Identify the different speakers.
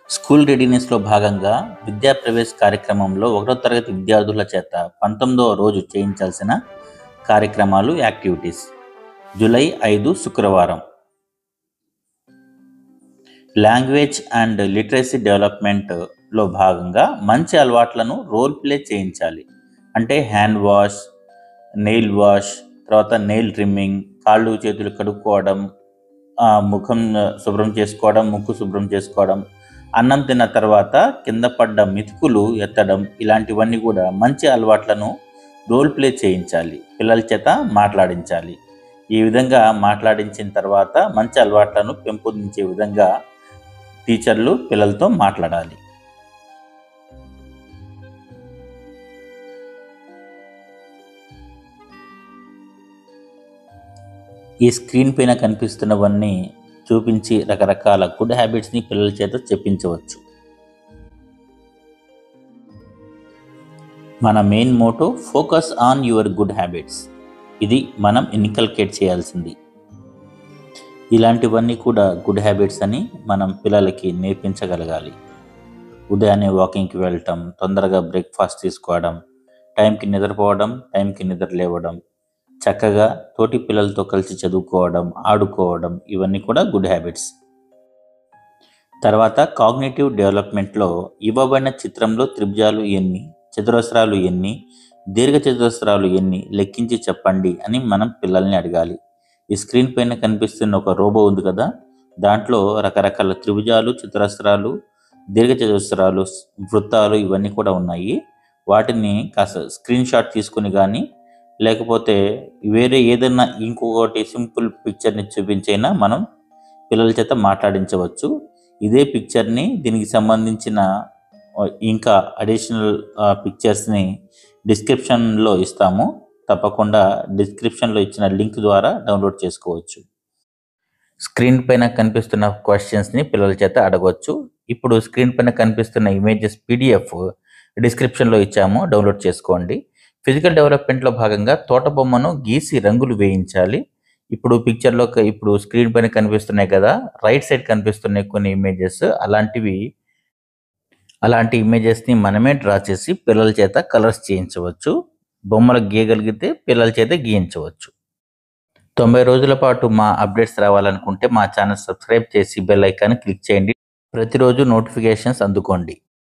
Speaker 1: School రెడీనెస్లో భాగంగా విద్యా ప్రవేశ్ కార్యక్రమంలో 1వ తరగతి విద్యార్థుల చేత 19వ రోజు చేయించాల్సిన కార్యక్రమాలు, యాక్టివిటీస్. జూలై 5 శుక్రవారం. లాంగ్వేజ్ అండ్ లిటరసీ డెవలప్మెంట్లో భాగంగా మంచి అలవాట్లను రోల్ ప్లే చేయించాలి. అంటే హ్యాండ్ వాష్, నెయిల్ వాష్, తర్వాత నెయిల్ ట్రిమ్మింగ్, కాళ్ళు చేతులు కడుక్కోవడం, ముఖం శుభ్రం చేసుకోవడం, ముక్కు శుభ్రం చేసుకోవడం, అన్నం తిన్న తర్వాత కింద పడ్డ మెతుకులు ఎత్తడం, ఇలాంటివన్నీ కూడా మంచి అలవాట్లను రోల్ ప్లే చేయించాలి, పిల్లల చేత మాట్లాడించాలి. ఈ విధంగా మాట్లాడించిన తర్వాత మంచి అలవాట్లను పెంపొందించే విధంగా టీచర్లు పిల్లలతో మాట్లాడాలి. ఈ స్క్రీన్ పైన కనిపిస్తున్నవన్నీ చూపించి రకరకాల గుడ్ హ్యాబిట్స్ని పిల్లల చేత చెప్పించవచ్చు. మన main motto focus on your good habits. ఇది మనం ఇన్కల్కేట్ చేయాల్సింది. ఇలాంటివన్నీ కూడా గుడ్ హ్యాబిట్స్ అని మనం పిల్లలకి నేర్పించగలగాలి. ఉదయాన్నే వాకింగ్కి వెళ్ళటం, తొందరగా బ్రేక్ఫాస్ట్ తీసుకోవడం, టైంకి నిద్రపోవడం, టైంకి నిద్ర లేవడం, చక్కగా తోటి పిల్లలతో కలిసి చదువుకోవడం, ఆడుకోవడం, ఇవన్నీ కూడా గుడ్ హ్యాబిట్స్. తర్వాత కాగ్నిటివ్ డెవలప్మెంట్లో ఇవ్వబడిన చిత్రంలో త్రిభుజాలు ఎన్ని, చతురస్రాలు ఎన్ని, దీర్ఘ చతురస్రాలు ఎన్ని లెక్కించి చెప్పండి అని మనం పిల్లల్ని అడగాలి. ఈ స్క్రీన్ పైన కనిపిస్తున్న ఒక రోబో ఉంది కదా, దాంట్లో రకరకాల త్రిభుజాలు, చతురస్రాలు, దీర్ఘ చతురస్రాలు, వృత్తాలు ఇవన్నీ కూడా ఉన్నాయి. వాటిని కాస్త స్క్రీన్ షాట్ తీసుకుని కానీ, లేకపోతే వేరే ఏదైనా ఇంకొకటి సింపుల్ పిక్చర్ని చూపించైనా మనం పిల్లల చేత మాట్లాడించవచ్చు. ఇదే పిక్చర్ని, దీనికి సంబంధించిన ఇంకా అడిషనల్ పిక్చర్స్ని డిస్క్రిప్షన్లో ఇస్తాము. తప్పకుండా డిస్క్రిప్షన్లో ఇచ్చిన లింక్ ద్వారా డౌన్లోడ్ చేసుకోవచ్చు. స్క్రీన్ పైన కనిపిస్తున్న క్వశ్చన్స్ని పిల్లల చేత అడగవచ్చు. ఇప్పుడు స్క్రీన్ పైన కనిపిస్తున్న ఇమేజెస్ PDF డిస్క్రిప్షన్లో ఇచ్చాము, డౌన్లోడ్ చేసుకోండి. ఫిజికల్ డెవలప్మెంట్లో భాగంగా తోట బొమ్మను గీసి రంగులు వేయించాలి. ఇప్పుడు స్క్రీన్ పైన కనిపిస్తున్నాయి కదా, రైట్ సైడ్ కనిపిస్తున్నాయి కొన్ని ఇమేజెస్. అలాంటి ఇమేజెస్ని మనమే డ్రా చేసి పిల్లల చేత కలర్స్ చేయించవచ్చు. బొమ్మలు గీయగలిగితే పిల్లల చేత గీయించవచ్చు. 90 రోజుల పాటు మా అప్డేట్స్ రావాలనుకుంటే మా ఛానల్ సబ్స్క్రైబ్ చేసి బెల్ ఐకాన్ క్లిక్ చేయండి. ప్రతిరోజు నోటిఫికేషన్స్ అందుకోండి.